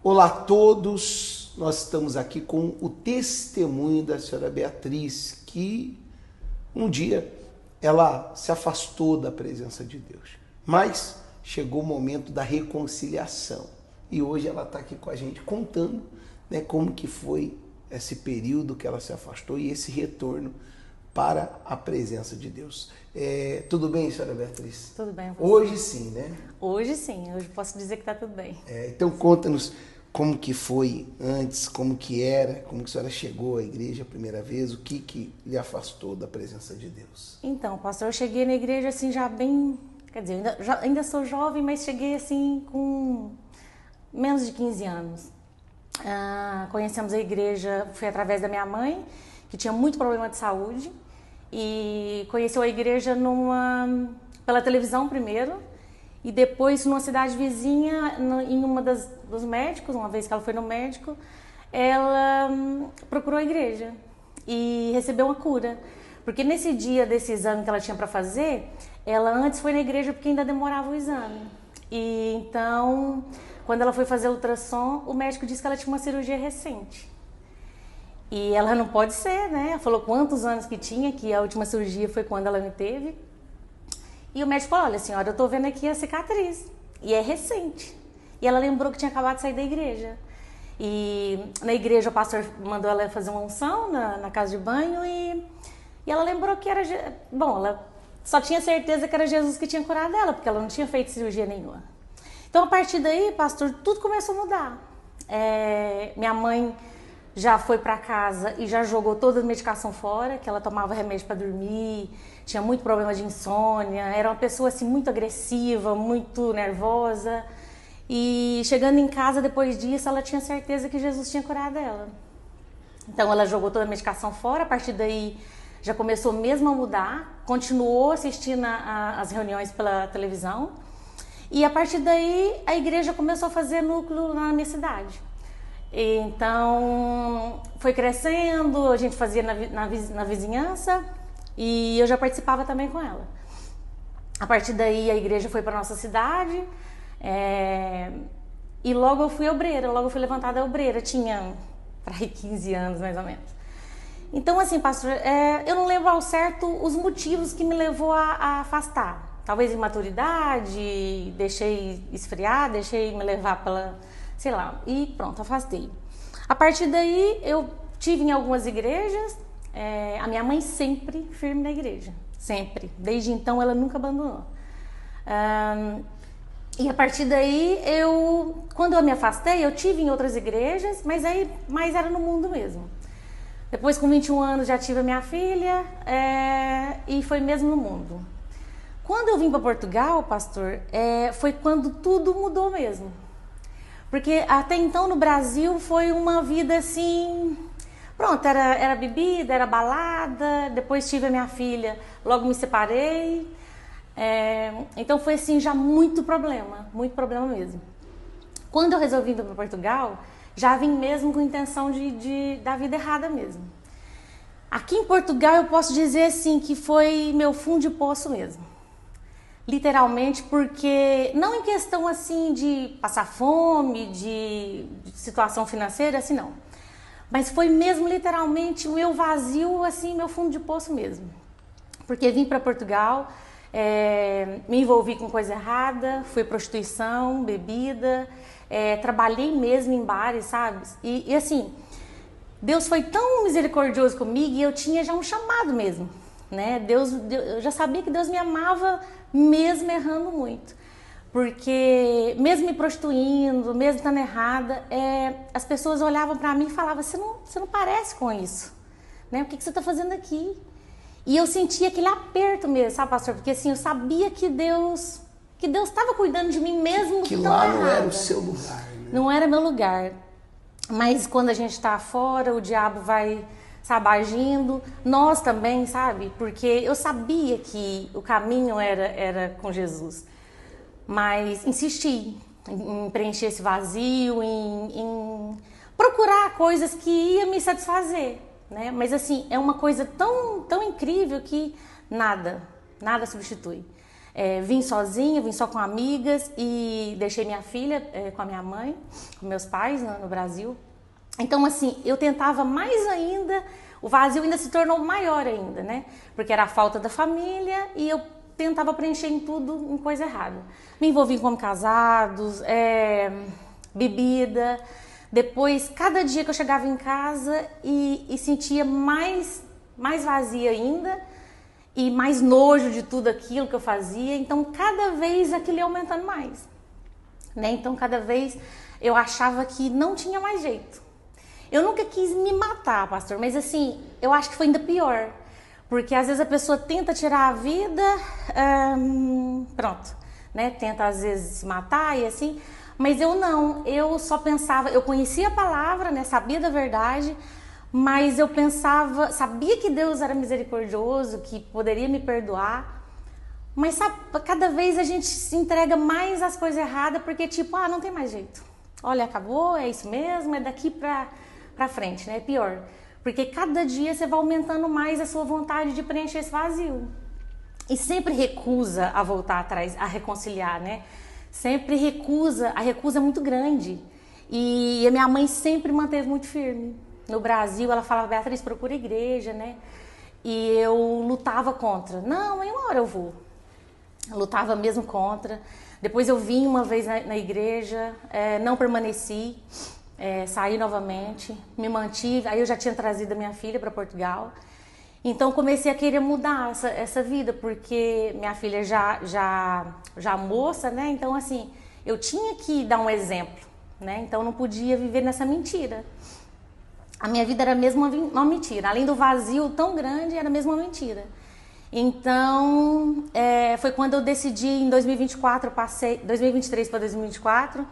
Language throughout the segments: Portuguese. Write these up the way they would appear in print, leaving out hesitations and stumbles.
Olá a todos, nós estamos aqui com o testemunho da senhora Beatriz, que um dia ela se afastou da presença de Deus, mas chegou o momento da reconciliação e hoje ela está aqui com a gente contando, né, como que foi esse período que ela se afastou e esse retorno para a presença de Deus. Tudo bem, senhora Beatriz? Tudo bem. Hoje sim, né? Hoje sim, hoje posso dizer que está tudo bem. Então conta-nos como que foi antes, como que era, como que a senhora chegou à igreja a primeira vez, o que lhe afastou da presença de Deus? Então, pastor, eu cheguei na igreja assim já bem, quer dizer, ainda sou jovem, mas cheguei assim com menos de 15 anos. Conhecemos a igreja, foi através da minha mãe, que tinha muito problema de saúde, e conheceu a igreja pela televisão primeiro, e depois numa cidade vizinha, em dos médicos, uma vez que ela foi no médico, ela procurou a igreja e recebeu uma cura. Porque nesse dia desse exame que ela tinha para fazer, ela antes foi na igreja porque ainda demorava o exame. E então, quando ela foi fazer o ultrassom, o médico disse que ela tinha uma cirurgia recente. E ela não pode ser, né? Ela falou quantos anos que tinha, que a última cirurgia foi quando ela me teve. E o médico falou, olha senhora, eu tô vendo aqui a cicatriz, e é recente. E ela lembrou que tinha acabado de sair da igreja. E na igreja o pastor mandou ela fazer uma unção na casa de banho e ela lembrou que era... Bom, ela só tinha certeza que era Jesus que tinha curado ela, porque ela não tinha feito cirurgia nenhuma. Então a partir daí, pastor, tudo começou a mudar. Minha mãe já foi para casa e já jogou toda a medicação fora, que ela tomava remédio para dormir, tinha muito problema de insônia, era uma pessoa assim muito agressiva, muito nervosa. E chegando em casa depois disso, ela tinha certeza que Jesus tinha curado ela. Então ela jogou toda a medicação fora, a partir daí já começou mesmo a mudar, continuou assistindo as reuniões pela televisão. E a partir daí a igreja começou a fazer núcleo na minha cidade. Então foi crescendo, a gente fazia na vizinhança e eu já participava também com ela. A partir daí a igreja foi para nossa cidade e logo eu fui obreira, logo eu fui levantada obreira, tinha para aí 15 anos mais ou menos. Então assim, pastor, eu não lembro ao certo os motivos que me levou a afastar. Talvez imaturidade, deixei esfriar, deixei me levar pela... sei lá, e pronto, afastei. A partir daí, eu tive em algumas igrejas, a minha mãe sempre firme na igreja, sempre. Desde então, ela nunca abandonou. E a partir daí, quando eu me afastei, eu tive em outras igrejas, mas era no mundo mesmo. Depois, com 21 anos, já tive a minha filha, e foi mesmo no mundo. Quando eu vim para Portugal, pastor, foi quando tudo mudou mesmo. Porque até então no Brasil foi uma vida assim, pronto, era bebida, era balada, depois tive a minha filha, logo me separei, então foi assim já muito problema mesmo. Quando eu resolvi vir para Portugal, já vim mesmo com intenção da vida errada mesmo. Aqui em Portugal eu posso dizer assim que foi meu fundo de poço mesmo. Literalmente, porque não em questão assim de passar fome, de situação financeira, assim não. Mas foi mesmo literalmente o meu vazio, assim, meu fundo de poço mesmo. Porque vim para Portugal, me envolvi com coisa errada, fui prostituição, bebida, trabalhei mesmo em bares, sabe? E assim, Deus foi tão misericordioso comigo e eu tinha já um chamado mesmo. Né? Eu já sabia que Deus me amava mesmo errando muito, porque mesmo me prostituindo, mesmo estando errada, as pessoas olhavam para mim e falavam, você não parece com isso, né? O que você está fazendo aqui? E eu sentia aquele aperto mesmo, sabe, pastor? Porque assim, eu sabia que Deus estava cuidando de mim mesmo que tão lá errada. Não era o seu lugar, né? Não era meu lugar, mas quando a gente está fora, o diabo vai... sabe, agindo, nós também, sabe, porque eu sabia que o caminho era com Jesus, mas insisti em preencher esse vazio, em procurar coisas que iam me satisfazer, né, mas assim, é uma coisa tão incrível que nada substitui. Vim sozinha, vim só com amigas e deixei minha filha com a minha mãe, com meus pais no Brasil. Então, assim, eu tentava mais ainda, o vazio ainda se tornou maior ainda, né? Porque era a falta da família e eu tentava preencher em tudo em coisa errada. Me envolvi com casados, bebida. Depois, cada dia que eu chegava em casa e sentia mais vazia ainda e mais nojo de tudo aquilo que eu fazia. Então, cada vez aquilo ia aumentando mais, né? Então, cada vez eu achava que não tinha mais jeito. Eu nunca quis me matar, pastor, mas assim, eu acho que foi ainda pior. Porque às vezes a pessoa tenta tirar a vida, pronto, né? Tenta às vezes se matar e assim, mas eu não, eu só pensava, eu conhecia a palavra, né? Sabia da verdade, mas eu pensava, sabia que Deus era misericordioso, que poderia me perdoar, mas sabe, cada vez a gente se entrega mais às coisas erradas, porque tipo, não tem mais jeito. Olha, acabou, é isso mesmo, é daqui pra frente, né? É pior. Porque cada dia você vai aumentando mais a sua vontade de preencher esse vazio. E sempre recusa a voltar atrás, a reconciliar, né? Sempre recusa, a recusa é muito grande. E a minha mãe sempre manteve muito firme. No Brasil, ela falava, Beatriz, procura igreja, né? E eu lutava contra. Não, em uma hora eu vou. Eu lutava mesmo contra. Depois eu vim uma vez na igreja, não permaneci. Saí novamente, me mantive, aí eu já tinha trazido a minha filha para Portugal, então comecei a querer mudar essa vida, porque minha filha já moça, né? Então assim, eu tinha que dar um exemplo, né? Então não podia viver nessa mentira. A minha vida era mesmo uma mentira, além do vazio tão grande, era mesmo uma mentira. Então foi quando eu decidi em 2024, eu passei 2023 para 2024.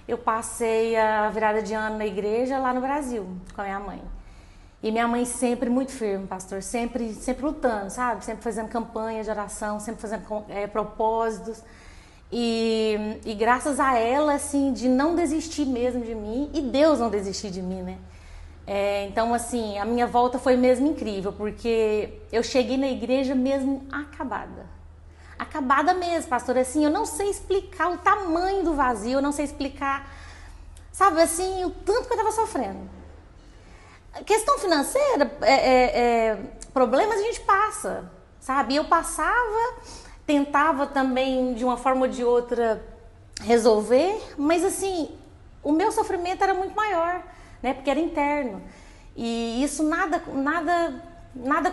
Eu passei a virada de ano na igreja lá no Brasil, com a minha mãe. E minha mãe sempre muito firme, pastor, sempre lutando, sabe? Sempre fazendo campanha de oração, sempre fazendo propósitos. E graças a ela, assim, de não desistir mesmo de mim, e Deus não desistir de mim, né? Então, assim, a minha volta foi mesmo incrível, porque eu cheguei na igreja mesmo acabada. Acabada mesmo, pastor, assim, eu não sei explicar o tamanho do vazio, eu não sei explicar, sabe, assim, o tanto que eu estava sofrendo. Questão financeira, problemas a gente passa, sabe, eu passava, tentava também, de uma forma ou de outra, resolver, mas assim, o meu sofrimento era muito maior, né, porque era interno, e isso nada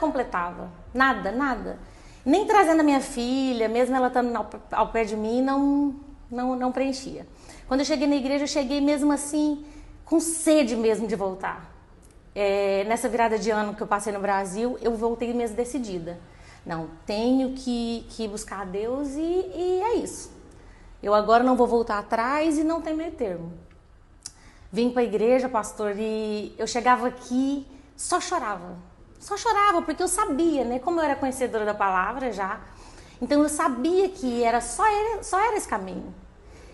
completava, nada. Nem trazendo a minha filha, mesmo ela estando ao pé de mim, não preenchia. Quando eu cheguei na igreja, eu cheguei mesmo assim, com sede mesmo de voltar. Nessa virada de ano que eu passei no Brasil, eu voltei mesmo decidida. Não, tenho que buscar a Deus e é isso. Eu agora não vou voltar atrás e não tem meio termo. Vim para a igreja, pastor, e eu chegava aqui, só chorava, porque eu sabia, né? Como eu era conhecedora da palavra já, então eu sabia que só era esse caminho.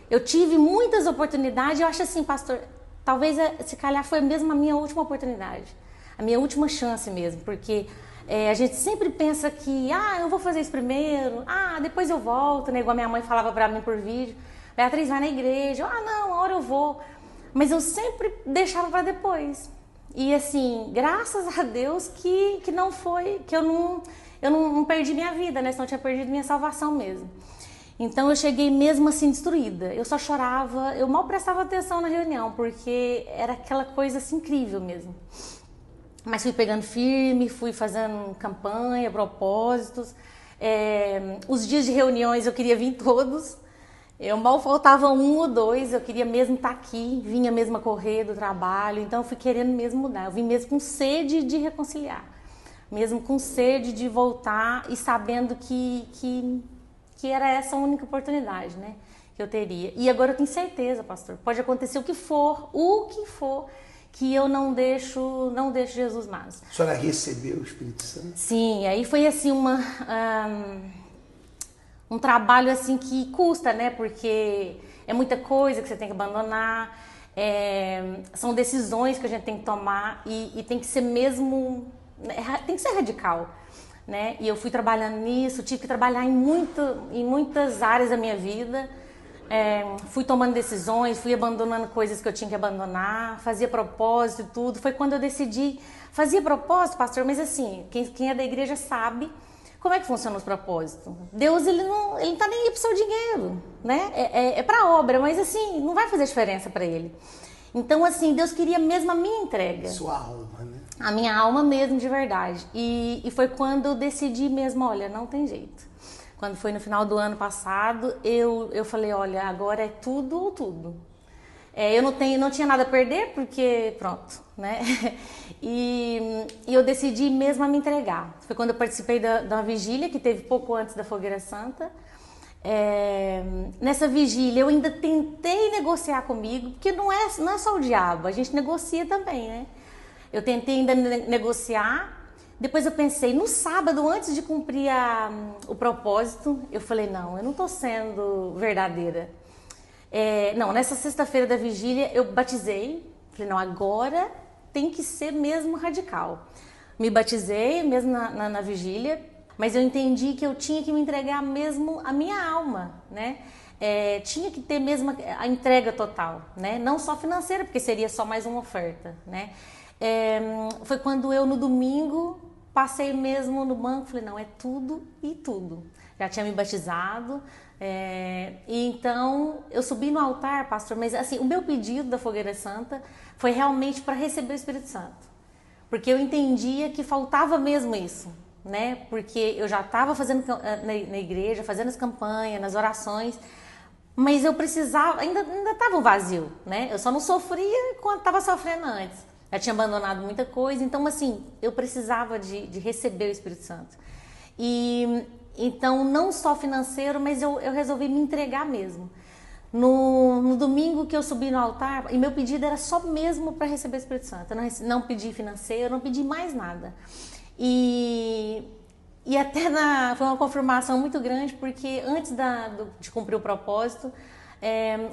Eu tive muitas oportunidades, eu acho assim, pastor, talvez se calhar foi mesmo a minha última oportunidade, a minha última chance mesmo, porque a gente sempre pensa que, eu vou fazer isso primeiro, depois eu volto, né? Igual a minha mãe falava pra mim por vídeo, Beatriz, vai na igreja, não, uma hora eu vou, mas eu sempre deixava pra depois. E assim, graças a Deus que não foi, que eu não perdi minha vida, né? Senão eu tinha perdido minha salvação mesmo. Então eu cheguei mesmo assim destruída. Eu só chorava, eu mal prestava atenção na reunião, porque era aquela coisa assim incrível mesmo. Mas fui pegando firme, fui fazendo campanha, propósitos. Os dias de reuniões eu queria vir todos. Eu mal faltava 1 ou 2, eu queria mesmo estar aqui, vinha mesmo a correr do trabalho, então eu fui querendo mesmo mudar, eu vim mesmo com sede de reconciliar, mesmo com sede de voltar e sabendo que era essa a única oportunidade, né, que eu teria. E agora eu tenho certeza, pastor, pode acontecer o que for, que eu não deixo Jesus mais. A senhora recebeu o Espírito Santo? Sim, aí foi assim um trabalho assim que custa, né? Porque é muita coisa que você tem que abandonar, são decisões que a gente tem que tomar e tem que ser mesmo, tem que ser radical. né? E eu fui trabalhando nisso, tive que trabalhar em muitas áreas da minha vida. Fui tomando decisões, fui abandonando coisas que eu tinha que abandonar, fazia propósito e tudo. Foi quando eu decidi, fazia propósito, pastor, mas assim, quem é da igreja sabe como é que funciona os propósitos. Deus, ele não tá nem aí pro seu dinheiro, né? É pra obra, mas assim, não vai fazer diferença para ele. Então, assim, Deus queria mesmo a minha entrega. Sua alma, né? A minha alma mesmo, de verdade. E foi quando eu decidi mesmo, olha, não tem jeito. Quando foi no final do ano passado, eu falei, olha, agora é tudo ou tudo. Eu não tinha nada a perder, porque pronto, né? E eu decidi mesmo a me entregar. Foi quando eu participei da uma vigília, que teve pouco antes da Fogueira Santa. Nessa vigília eu ainda tentei negociar comigo, porque não é só o diabo, a gente negocia também, né? Eu tentei ainda negociar. Depois eu pensei, no sábado, antes de cumprir o propósito, eu falei, não, eu não estou sendo verdadeira. Não, nessa sexta-feira da vigília eu batizei. Falei, não, agora tem que ser mesmo radical. Me batizei mesmo na vigília, mas eu entendi que eu tinha que me entregar mesmo a minha alma, né? Tinha que ter mesmo a entrega total, né? Não só financeira, porque seria só mais uma oferta, né? Foi quando eu, no domingo, passei mesmo no banco, falei, não, é tudo e tudo. Já tinha me batizado, e então eu subi no altar, pastor, mas assim, o meu pedido da Fogueira Santa foi realmente para receber o Espírito Santo. Porque eu entendia que faltava mesmo isso, né? Porque eu já estava fazendo na igreja, fazendo as campanhas, nas orações, mas eu precisava, ainda estava um vazio, né? Eu só não sofria quando estava sofrendo antes. Já tinha abandonado muita coisa, então assim, eu precisava de receber o Espírito Santo. E então, não só financeiro, mas eu resolvi me entregar mesmo. No domingo que eu subi no altar, e meu pedido era só mesmo para receber o Espírito Santo. Eu não pedi financeiro, não pedi mais nada. E até foi uma confirmação muito grande, porque antes de cumprir o propósito,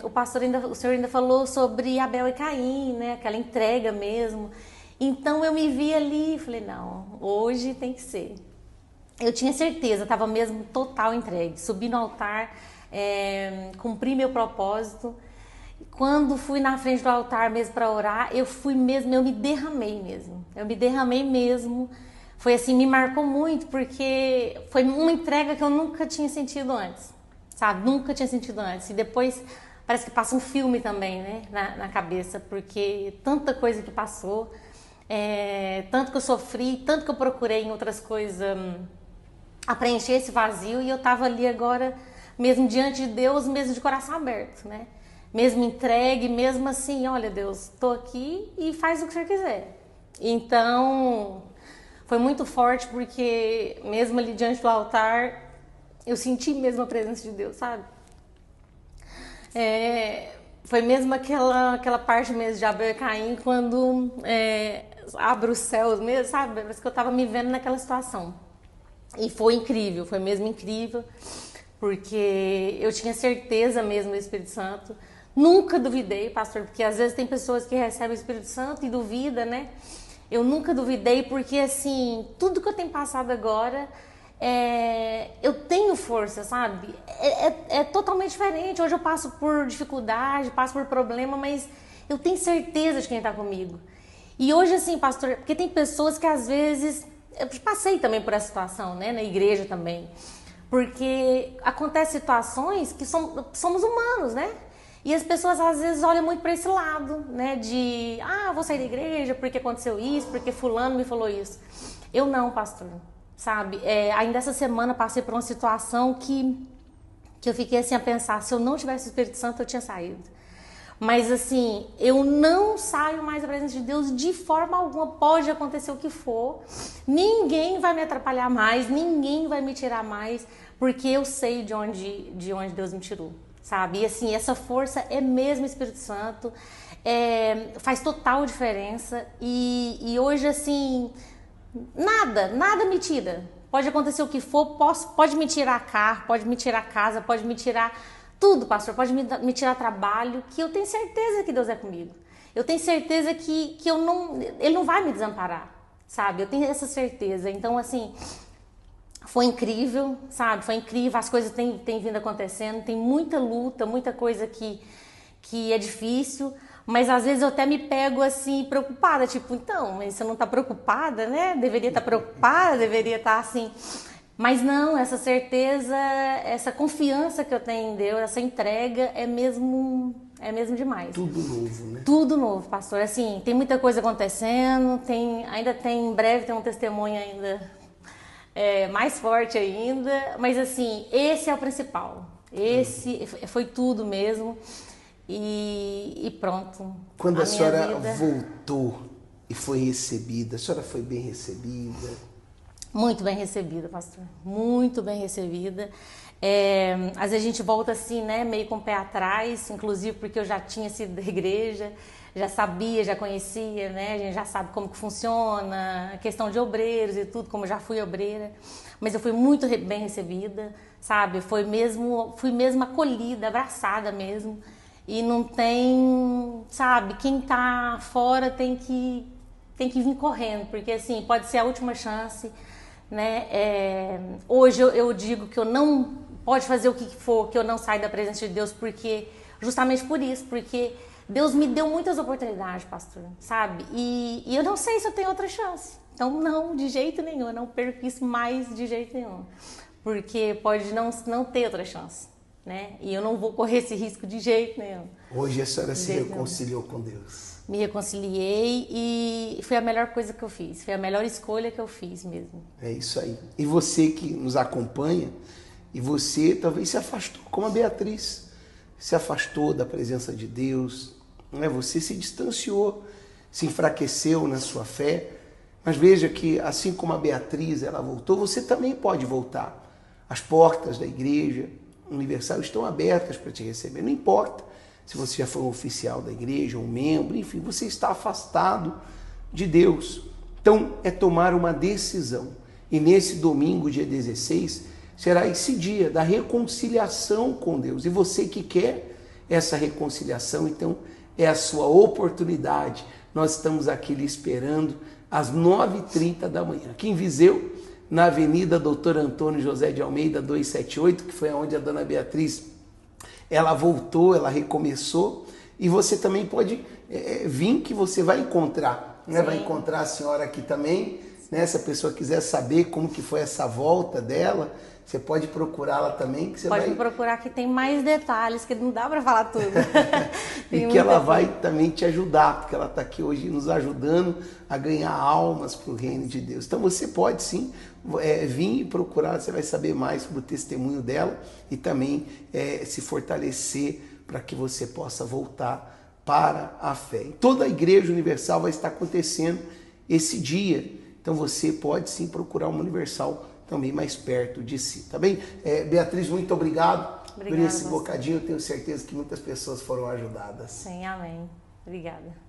o senhor ainda falou sobre Abel e Caim, né? Aquela entrega mesmo. Então eu me vi ali e falei, não, hoje tem que ser. Eu tinha certeza, estava mesmo total entregue. Subi no altar, cumpri meu propósito. Quando fui na frente do altar mesmo para orar, eu me derramei mesmo. Foi assim, me marcou muito, porque foi uma entrega que eu nunca tinha sentido antes, sabe? Nunca tinha sentido antes. E depois parece que passa um filme também, né, na cabeça, porque tanta coisa que passou, tanto que eu sofri, tanto que eu procurei em outras coisas a preencher esse vazio, e eu estava ali agora, mesmo diante de Deus, mesmo de coração aberto, né? Mesmo entregue, mesmo assim, olha Deus, estou aqui e faz o que o Senhor quiser. Então, foi muito forte, porque mesmo ali diante do altar, eu senti mesmo a presença de Deus, sabe? Foi mesmo aquela parte mesmo de Abel e Caim, quando abre os céus mesmo, sabe? Parece que eu estava me vendo naquela situação. E foi incrível, foi mesmo incrível, porque eu tinha certeza mesmo do Espírito Santo. Nunca duvidei, pastor, porque às vezes tem pessoas que recebem o Espírito Santo e duvidam, né? Eu nunca duvidei, porque assim, tudo que eu tenho passado agora, eu tenho força, sabe? É totalmente diferente. Hoje eu passo por dificuldade, passo por problema, mas eu tenho certeza de quem está comigo. E hoje assim, pastor, porque tem pessoas que às vezes... Eu passei também por essa situação, né? Na igreja também. Porque acontecem situações que somos humanos, né? E as pessoas às vezes olham muito para esse lado, né? De, vou sair da igreja porque aconteceu isso, porque fulano me falou isso. Eu não, pastor, sabe? Ainda essa semana passei por uma situação que eu fiquei assim a pensar, se eu não tivesse o Espírito Santo, eu tinha saído. Mas assim, eu não saio mais da presença de Deus de forma alguma. Pode acontecer o que for, ninguém vai me atrapalhar mais, ninguém vai me tirar mais, porque eu sei de onde Deus me tirou, sabe? E assim, essa força é mesmo Espírito Santo, faz total diferença. E hoje assim, nada me tira. Pode acontecer o que for, pode me tirar carro, pode me tirar casa, pode me tirar tudo, pastor, pode me tirar trabalho, que eu tenho certeza que Deus é comigo. Eu tenho certeza que Ele não vai me desamparar, sabe? Eu tenho essa certeza. Então, assim, Foi incrível, sabe? Foi incrível, as coisas têm vindo acontecendo, tem muita luta, muita coisa que é difícil, mas às vezes eu até me pego assim, preocupada, tipo, então, mas você não tá preocupada, né? Deveria estar preocupada, deveria estar assim. Mas não, essa certeza, essa confiança que eu tenho em Deus, essa entrega é mesmo demais. Tudo novo, né? Tudo novo, pastor. Assim, tem muita coisa acontecendo, em breve tem um testemunho ainda mais forte ainda, mas assim, esse é o principal. Esse foi tudo mesmo. E pronto. Quando a senhora voltou e foi recebida, a senhora foi bem recebida? Muito bem recebida, pastor. Muito bem recebida. Às vezes a gente volta assim, né, meio com o pé atrás, inclusive porque eu já tinha sido da igreja, já sabia, já conhecia, né, a gente já sabe como que funciona, a questão de obreiros e tudo, como eu já fui obreira, mas eu fui muito bem recebida, sabe, fui mesmo acolhida, abraçada mesmo, e não tem, sabe, quem tá fora tem que vir correndo, porque assim, pode ser a última chance, né, hoje eu digo que eu não pode fazer o que for, que eu não saio da presença de Deus, porque justamente por isso, porque Deus me deu muitas oportunidades, pastor, sabe? E eu não sei se eu tenho outra chance. Então, não, de jeito nenhum, eu não perco isso mais de jeito nenhum, porque pode não ter outra chance, né? E eu não vou correr esse risco de jeito nenhum. Hoje a senhora se reconciliou com Deus. Me reconciliei e foi a melhor coisa que eu fiz, foi a melhor escolha que eu fiz mesmo. É isso aí. E você que nos acompanha, e você talvez se afastou, como a Beatriz, se afastou da presença de Deus, né? Você se distanciou, se enfraqueceu na sua fé, mas veja que assim como a Beatriz ela voltou, você também pode voltar. As portas da Igreja Universal estão abertas para te receber, não importa se você já foi um oficial da igreja, um membro, enfim, você está afastado de Deus. Então, é tomar uma decisão. E nesse domingo, dia 16, será esse dia da reconciliação com Deus. E você que quer essa reconciliação, então, é a sua oportunidade. Nós estamos aqui lhe esperando às 9h30 da manhã. Aqui em Viseu, na Avenida Doutor Antônio José de Almeida, 278, que foi onde a dona Beatriz ela voltou, ela recomeçou, e você também pode vir que você vai encontrar, né? Vai encontrar a senhora aqui também, né? Se a pessoa quiser saber como que foi essa volta dela, você pode procurá-la também. Que você pode me procurar que tem mais detalhes, que não dá para falar tudo. E que ela vai também te ajudar, porque ela está aqui hoje nos ajudando a ganhar almas para o reino de Deus. Então você pode sim vir e procurar, você vai saber mais sobre o testemunho dela e também se fortalecer para que você possa voltar para a fé. Em toda a Igreja Universal vai estar acontecendo esse dia, então você pode sim procurar uma Universal também mais perto de si, tá bem? Beatriz, muito obrigado por esse bocadinho, eu tenho certeza que muitas pessoas foram ajudadas. Sim, amém. Obrigada.